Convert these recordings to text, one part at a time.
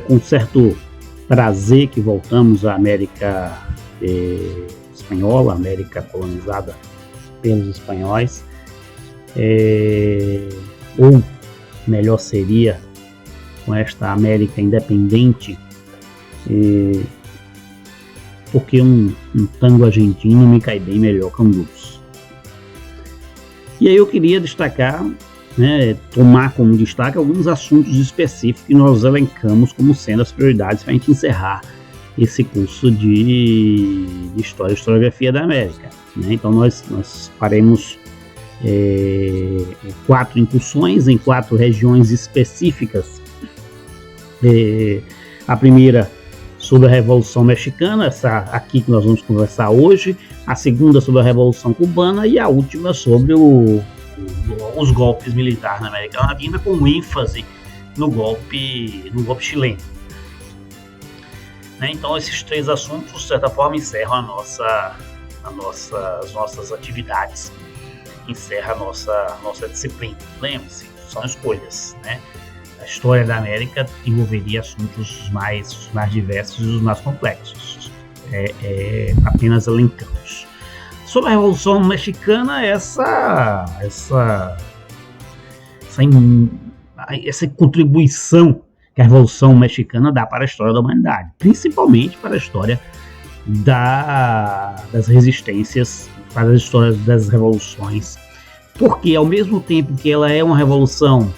com certo prazer que voltamos à América espanhola, América colonizada pelos espanhóis, ou melhor seria com esta América independente, porque um tango argentino me cai bem melhor que um blues. E aí eu queria destacar, tomar como destaque alguns assuntos específicos que nós elencamos como sendo as prioridades para a gente encerrar esse curso de História e Historiografia da América. Então nós faremos 4 incursões em 4 regiões específicas. A primeira sobre a Revolução Mexicana, essa aqui que nós vamos conversar hoje, a segunda sobre a Revolução Cubana e a última sobre os golpes militares na América Latina, com ênfase no golpe chileno. Então esses 3 assuntos, de certa forma, encerram as nossas atividades, encerra a nossa disciplina. Lembre-se, são escolhas, A história da América envolveria assuntos mais diversos e os mais complexos. Apenas elencamos. Sobre a Revolução Mexicana, essa contribuição que a Revolução Mexicana dá para a história da humanidade, principalmente para a história das resistências, para as histórias das revoluções, porque ao mesmo tempo que ela é uma revolução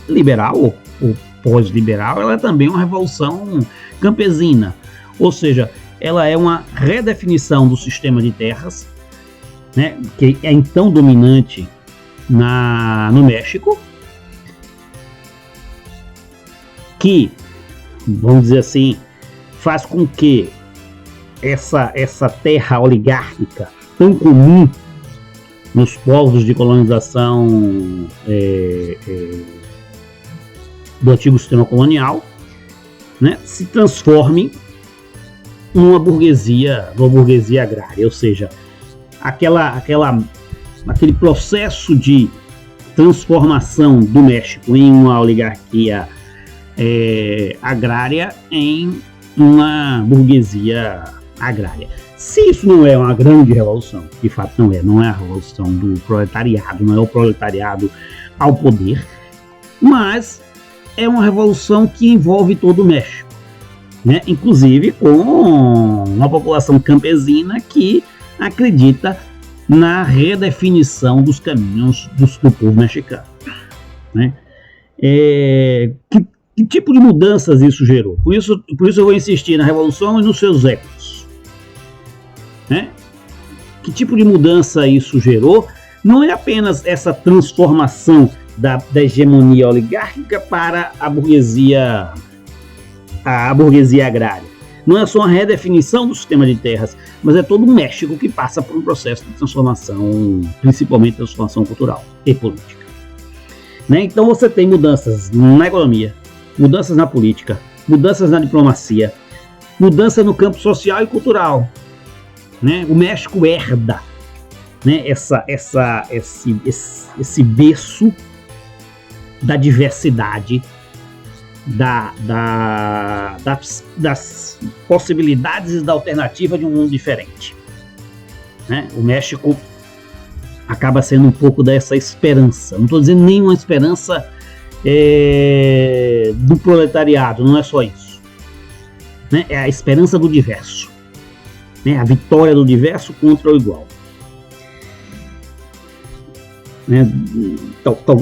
liberal ou pós-liberal, ela é também uma revolução campesina, ou seja, ela é uma redefinição do sistema de terras, que é então dominante no México, que, vamos dizer assim, faz com que essa terra oligárquica tão comum nos povos de colonização do antigo sistema colonial, se transforme numa burguesia agrária, ou seja, aquele processo de transformação do México em uma oligarquia agrária em uma burguesia agrária. Se isso não é uma grande revolução, de fato não é a revolução do proletariado, não é o proletariado ao poder, mas é uma revolução que envolve todo o México, inclusive com uma população campesina que acredita na redefinição dos caminhos do povo mexicano. Que tipo de mudanças isso gerou? Por isso eu vou insistir na revolução e nos seus ecos. Que tipo de mudança isso gerou? Não é apenas essa transformação da hegemonia oligárquica para a burguesia agrária. Não é só uma redefinição do sistema de terras, mas é todo o México que passa por um processo de transformação, principalmente transformação cultural e política. Então você tem mudanças na economia, mudanças na política, mudanças na diplomacia, mudança no campo social e cultural. O México herda esse berço da diversidade, das possibilidades e da alternativa de um mundo diferente. O México acaba sendo um pouco dessa esperança. Não estou dizendo nenhuma esperança do proletariado, não é só isso. É a esperança do diverso. A vitória do diverso contra o igual.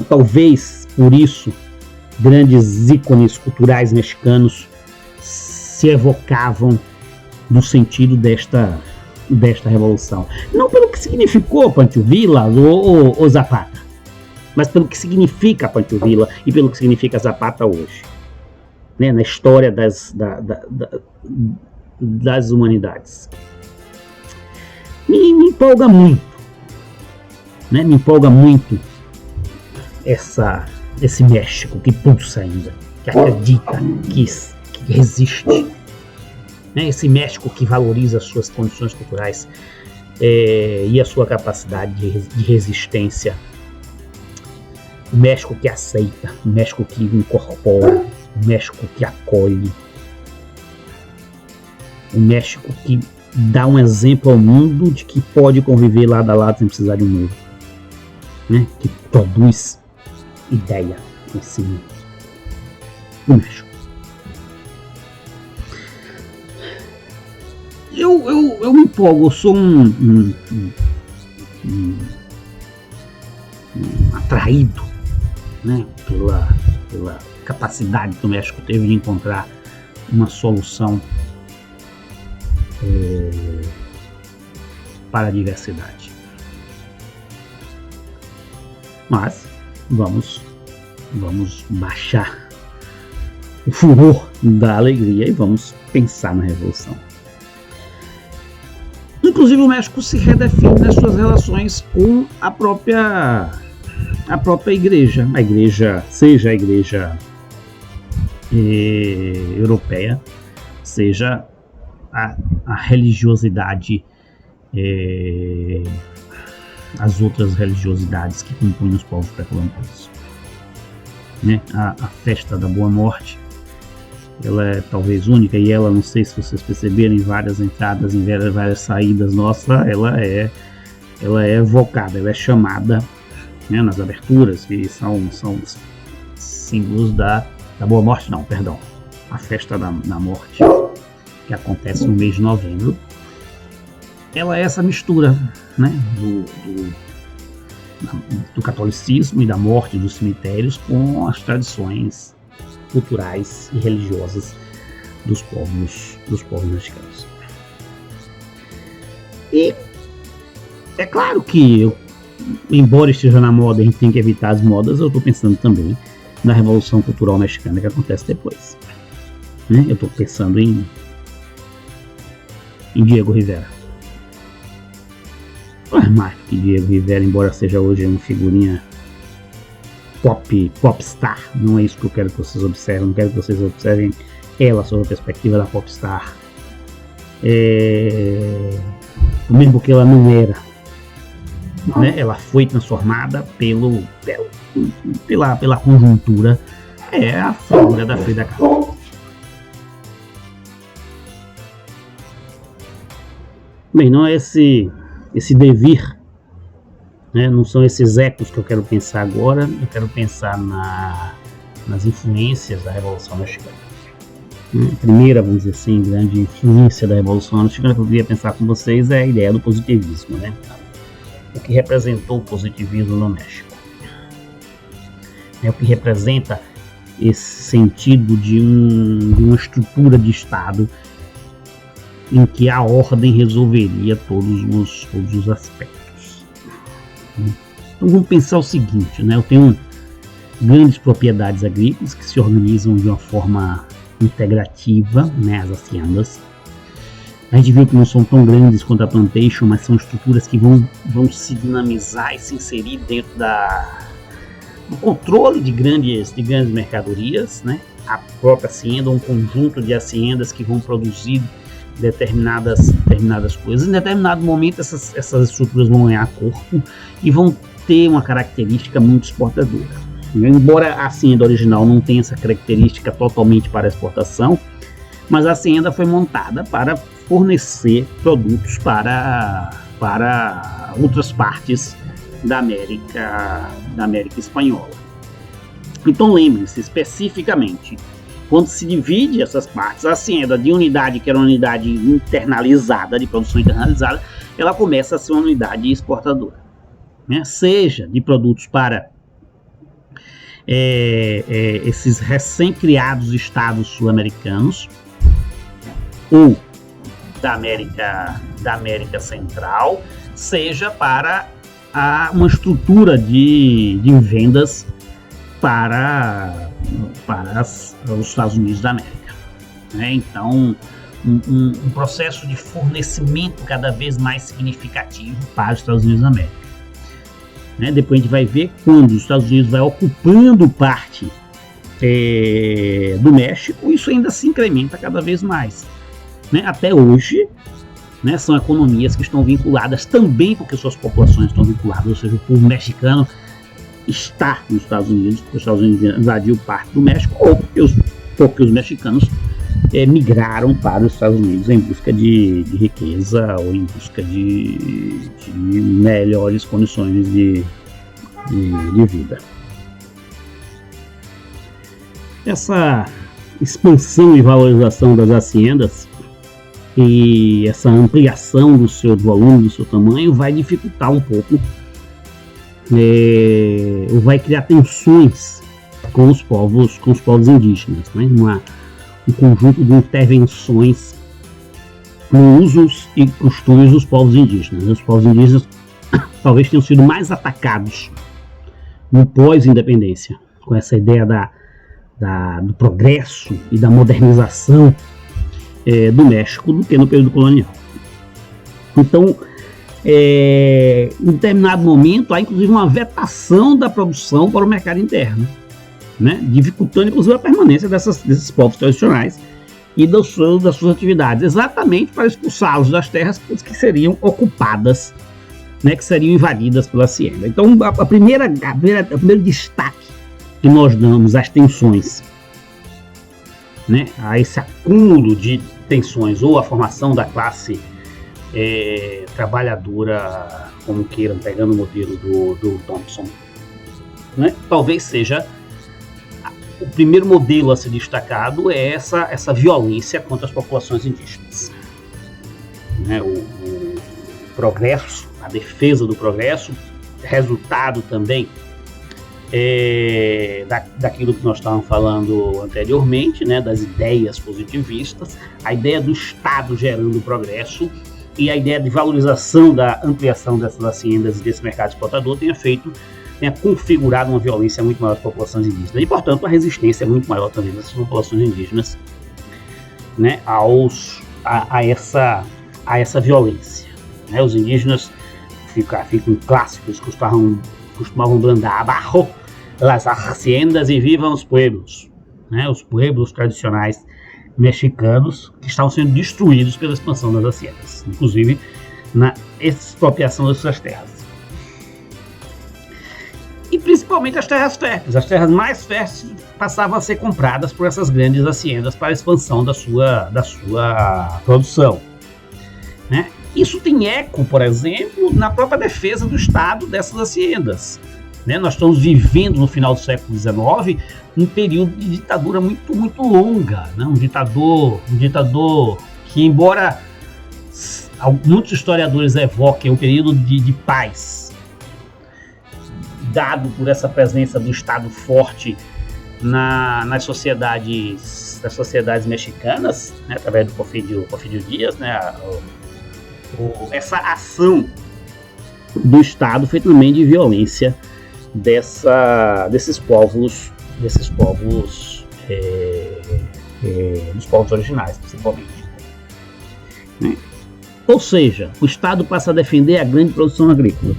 Talvez por isso grandes ícones culturais mexicanos se evocavam no sentido desta revolução. Não pelo que significou Pancho Villa ou Zapata, mas pelo que significa Pancho Villa e pelo que significa Zapata hoje, na história das humanidades. Me empolga muito, me empolga muito esse México que pulsa ainda, que acredita, que resiste, esse México que valoriza as suas condições culturais e a sua capacidade de resistência o México que aceita, o México que incorpora, o México que acolhe, o México que dá um exemplo ao mundo de que pode conviver lado a lado sem precisar de um muro, né? Que produz ideia, conhecimento. O México. Eu me empolgo, eu sou atraído, né, pela capacidade que o México teve de encontrar uma solução para a diversidade. Mas vamos baixar o furor da alegria e vamos pensar na revolução. Inclusive o México se redefine nas suas relações com a própria igreja. A igreja, seja a igreja europeia, seja a religiosidade, as outras religiosidades que compõem os povos pré-colombianos. Né? A festa da Boa Morte, ela é talvez única, e ela, não sei se vocês perceberam, em várias entradas, em várias saídas nossa, ela é evocada, ela é chamada, né, nas aberturas, que são símbolos da Boa Morte, não, perdão, a festa da morte, que acontece no mês de novembro. Ela é essa mistura, né, do catolicismo e da morte dos cemitérios com as tradições culturais e religiosas dos povos mexicanos. E é claro que, embora esteja na moda, a gente tem que evitar as modas. Eu estou pensando também na Revolução Cultural Mexicana que acontece depois, né? Eu estou pensando em Diego Rivera. Mais que Diego Rivera, embora seja hoje uma figurinha popstar, não é isso que eu quero que vocês observem. Não quero que vocês observem ela sob a perspectiva da popstar, mesmo porque ela não era, né? Ela foi transformada pela conjuntura. É a figura da Frida Kahlo. Bem, não é esse devir, né? Não são esses ecos que eu quero pensar agora. Eu quero pensar nas influências da Revolução Mexicana. A primeira, vamos dizer assim, grande influência da Revolução Mexicana que eu queria pensar com vocês é a ideia do positivismo, né? O que representou o positivismo no México. É o que representa esse sentido de uma estrutura de Estado em que a ordem resolveria todos os aspectos. Então vamos pensar o seguinte, né? Eu tenho grandes propriedades agrícolas que se organizam de uma forma integrativa, né? As haciendas. A gente viu que não são tão grandes quanto a plantation, mas são estruturas que vão se dinamizar e se inserir dentro do controle de grandes mercadorias, né? A própria hacienda, um conjunto de haciendas que vão produzir determinadas coisas. Em determinado momento essas estruturas vão ganhar corpo e vão ter uma característica muito exportadora. Embora a hacienda original não tenha essa característica totalmente para exportação, mas a hacienda foi montada para fornecer produtos para outras partes da América Espanhola. Então lembre-se especificamente, quando se divide essas partes, a hacienda de unidade, que era uma unidade internalizada, de produção internalizada, ela começa a ser uma unidade exportadora, né? Seja de produtos para esses recém-criados estados sul-americanos, ou da América Central, seja para uma estrutura de vendas para os Estados Unidos da América, né? Então, um processo de fornecimento cada vez mais significativo para os Estados Unidos da América, né? Depois a gente vai ver quando os Estados Unidos vai ocupando parte do México, isso ainda se incrementa cada vez mais, né? Até hoje, né, são economias que estão vinculadas também porque suas populações estão vinculadas, ou seja, o povo mexicano está nos Estados Unidos, porque os Estados Unidos invadiu parte do México, ou porque os mexicanos migraram para os Estados Unidos em busca de riqueza ou em busca de melhores condições de vida. Essa expansão e valorização das haciendas e essa ampliação do seu volume, do seu tamanho, vai dificultar um pouco, ou vai criar tensões com os povos indígenas, né? Um conjunto de intervenções nos usos e costumes dos povos indígenas. Os povos indígenas talvez tenham sido mais atacados no pós-independência, com essa ideia do progresso e da modernização do México do que no período colonial. Então, em determinado momento, há inclusive uma vetação da produção para o mercado interno, né? Dificultando inclusive a permanência desses povos tradicionais e das suas atividades, exatamente para expulsá-los das terras que seriam ocupadas, né, que seriam invadidas pela hacienda. Então, o primeiro destaque que nós damos às tensões, né, a esse acúmulo de tensões, ou a formação da classe trabalhadora, como queiram, pegando o modelo do Thompson, né, talvez seja o primeiro modelo a ser destacado é essa violência contra as populações indígenas, né, o progresso, a defesa do progresso, resultado também daquilo que nós estávamos falando anteriormente, né, das ideias positivistas, a ideia do Estado gerando progresso e a ideia de valorização da ampliação dessas haciendas e desse mercado exportador tenha configurado uma violência muito maior das populações indígenas e, portanto, uma resistência muito maior também das populações indígenas, né, a essa violência, né? Os indígenas ficam clássicos, costumavam brandar abajo las haciendas e vivam os pueblos, né? Os pueblos tradicionais mexicanos que estavam sendo destruídos pela expansão das haciendas, inclusive na expropriação das suas terras. E principalmente as terras mais férteis passavam a ser compradas por essas grandes haciendas para a expansão da sua produção, né? Isso tem eco, por exemplo, na própria defesa do Estado dessas haciendas, né? Nós estamos vivendo no final do século XIX um período de ditadura muito, muito longa, né? Um ditador que, embora muitos historiadores evoquem um período de paz, dado por essa presença do Estado forte nas sociedades mexicanas, né, através do Porfirio Díaz, né, essa ação do Estado foi também de violência desses povos dos povos originais, principalmente, né? Ou seja, o Estado passa a defender a grande produção agrícola.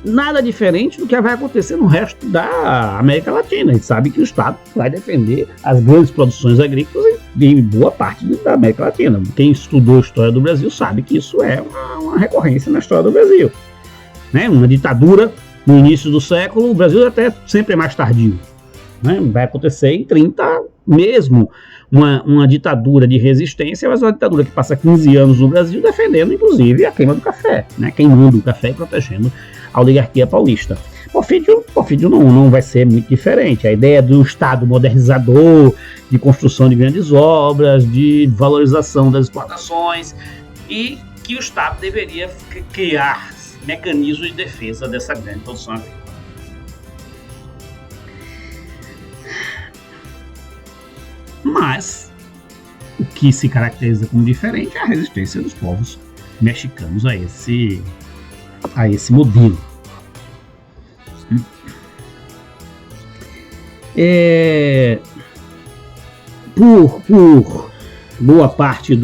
Nada diferente do que vai acontecer no resto da América Latina. A gente sabe que o Estado vai defender as grandes produções agrícolas em boa parte da América Latina. Quem estudou a história do Brasil sabe que isso é uma recorrência na história do Brasil, né? Uma ditadura no início do século, o Brasil até sempre é mais tardio, né? Vai acontecer em 30 mesmo, uma ditadura de resistência, mas uma ditadura que passa 15 anos no Brasil defendendo, inclusive, a queima do café, né? Queimando o café e protegendo a oligarquia paulista. Porfírio não vai ser muito diferente. A ideia do Estado modernizador, de construção de grandes obras, de valorização das exportações, e que o Estado deveria criar mecanismos de defesa dessa grande produção agrícola. Mas o que se caracteriza como diferente é a resistência dos povos mexicanos a esse modelo. Por boa parte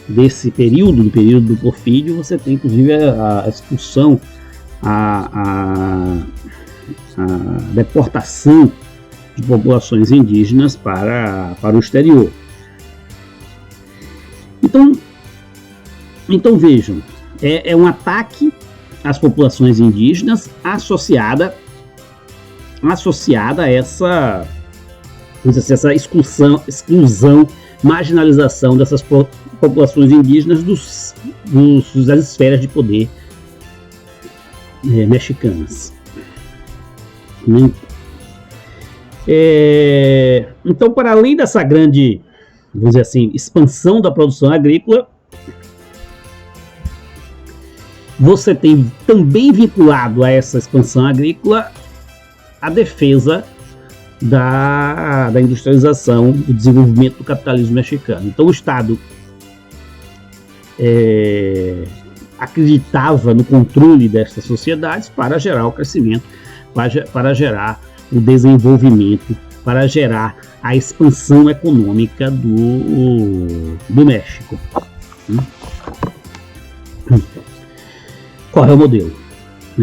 desse período, do período do Porfírio, você tem inclusive a expulsão, a deportação de populações indígenas para o exterior. Então vejam, é um ataque às populações indígenas associada a essa exclusão, marginalização dessas populações indígenas das esferas de poder mexicanas. Então, para além dessa grande, vamos dizer assim, expansão da produção agrícola, você tem também vinculado a essa expansão agrícola a defesa da industrialização, do desenvolvimento do capitalismo mexicano. Então o Estado acreditava no controle dessas sociedades para gerar o crescimento, para gerar o desenvolvimento, para gerar a expansão econômica do México. Qual é o modelo?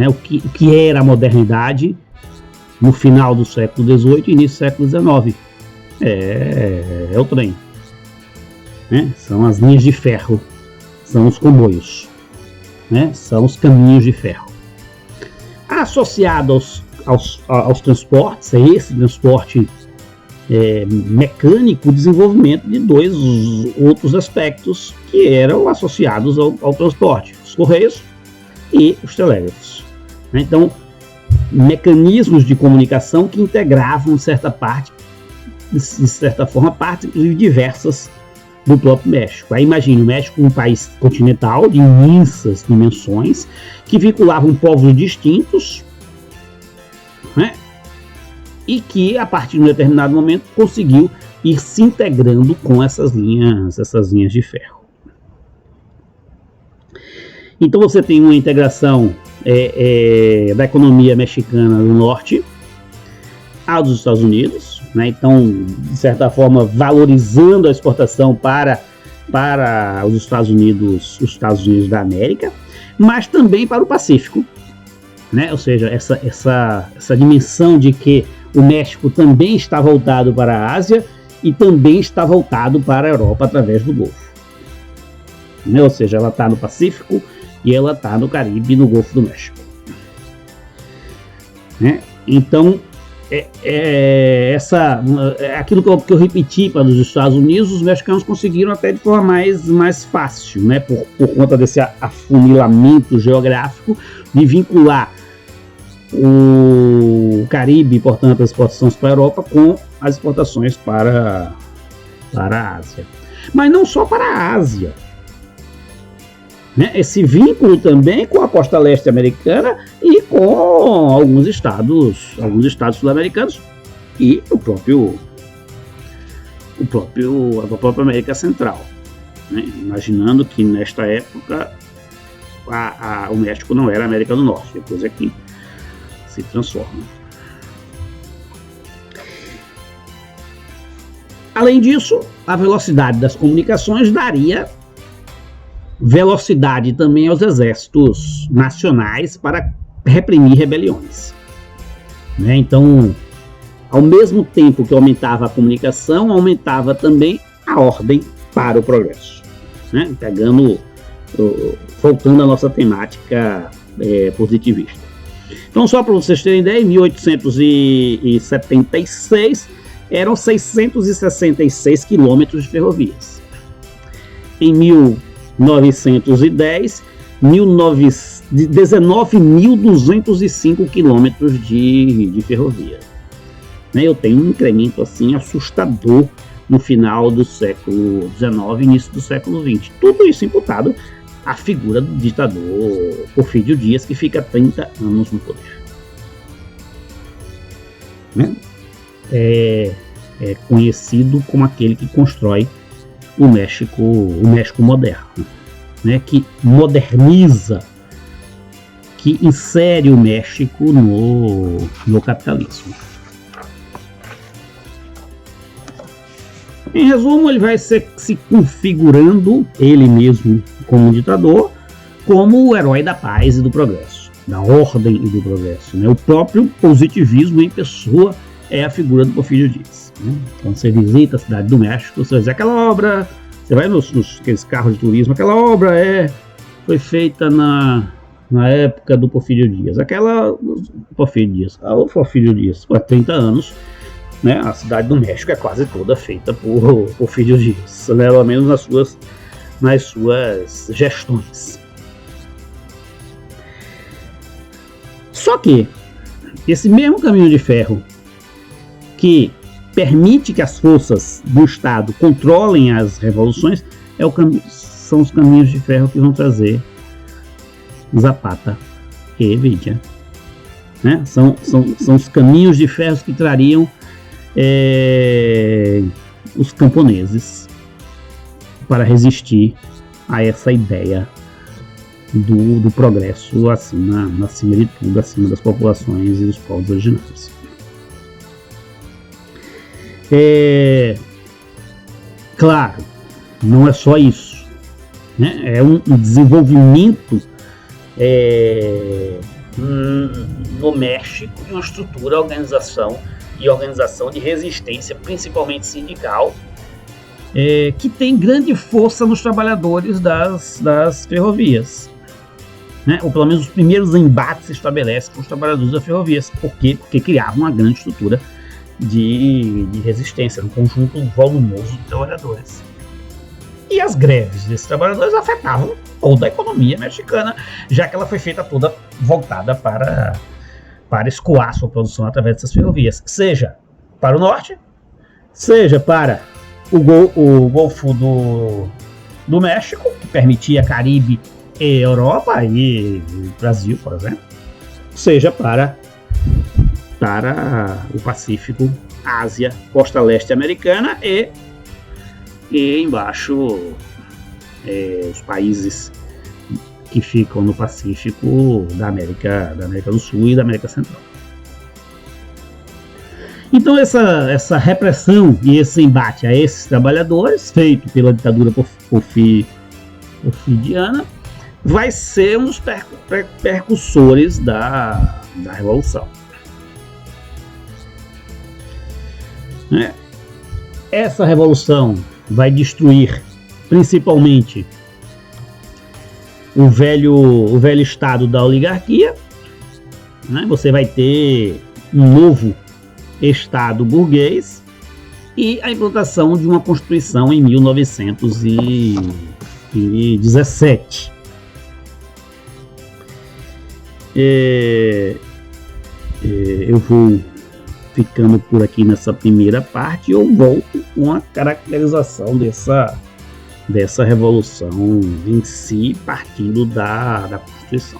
O que era a modernidade no final do século XVIII e início do século XIX? É o trem. São as linhas de ferro, são os comboios, são os caminhos de ferro. Associado aos transportes, a esse transporte mecânico, o desenvolvimento de dois outros aspectos que eram associados ao transporte: os correios e os telégrafos. Então, mecanismos de comunicação que integravam, de certa forma, partes inclusive diversas do próprio México. Aí imagine o México, um país continental de imensas dimensões, que vinculavam povos distintos, e que, a partir de um determinado momento, conseguiu ir se integrando com essas linhas de ferro. Então você tem uma integração da economia mexicana do norte aos dos Estados Unidos, então, de certa forma, valorizando a exportação para os Estados Unidos da América, mas também para o Pacífico, ou seja, essa dimensão de que o México também está voltado para a Ásia e também está voltado para a Europa através do Golfo, ou seja, ela está no Pacífico e ela está no Caribe e no Golfo do México. Então, aquilo que eu repeti para os Estados Unidos, os mexicanos conseguiram até de forma mais fácil, por conta desse afunilamento geográfico, de vincular o Caribe, portanto, as exportações para a Europa, com as exportações para a Ásia. Mas não só para a Ásia. Esse vínculo também com a costa leste americana e com alguns estados sul-americanos e a própria América Central, imaginando que nesta época o México não era a América do Norte, depois é que se transforma. Além disso, a velocidade das comunicações daria velocidade também aos exércitos nacionais para reprimir rebeliões. Então, ao mesmo tempo que aumentava a comunicação, aumentava também a ordem para o progresso. Voltando à nossa temática positivista. Então, só para vocês terem ideia, em 1876 eram 666 quilômetros de ferrovias. Em 1910, 19.205 quilômetros de ferrovia. Eu tenho um incremento assim assustador no final do século XIX e início do século XX. Tudo isso imputado à figura do ditador Porfírio Dias, que fica 30 anos no poder. É conhecido como aquele que constrói o México moderno, que moderniza, que insere o México no capitalismo. Em resumo, ele vai se configurando, ele mesmo como um ditador, como o herói da paz e do progresso, da ordem e do progresso. O próprio positivismo em pessoa é a figura do Porfírio Dias. Quando você visita a cidade do México, você vai dizer aquela obra, você vai nos aqueles carros de turismo, aquela obra é foi feita na época do Porfírio Dias. O Porfírio Dias, há 30 anos, né, a cidade do México é quase toda feita por Porfírio Dias, né, pelo menos nas suas gestões. Só que esse mesmo caminho de ferro que permite que as forças do Estado controlem as revoluções são os caminhos de ferro que vão trazer Zapata e Villa, né? São os caminhos de ferro que trariam os camponeses para resistir a essa ideia do progresso acima de tudo, acima das populações e dos povos originários. Claro, não é só isso, né? É um desenvolvimento no México de uma estrutura, organização de resistência, principalmente sindical, que tem grande força nos trabalhadores das ferrovias, né? Ou pelo menos os primeiros embates se estabelecem com os trabalhadores das ferrovias. Por quê? Porque criavam uma grande estrutura de resistência, um conjunto volumoso de trabalhadores. E as greves desses trabalhadores afetavam toda a economia mexicana, já que ela foi feita toda voltada para escoar sua produção através dessas ferrovias, seja para o norte, seja para o Golfo do México, que permitia Caribe e Europa, e Brasil, por exemplo, seja para o Pacífico, Ásia, costa leste americana e embaixo os países que ficam no Pacífico da América do Sul e da América Central. Então essa repressão e esse embate a esses trabalhadores, feito pela ditadura porfiriana, vai ser um dos percussores da Revolução. Essa revolução vai destruir principalmente o velho estado da oligarquia, né? Você vai ter um novo estado burguês e a implantação de uma constituição em 1917. Eu vou ficando por aqui nessa primeira parte e eu volto com a caracterização dessa revolução em si, partindo da Constituição.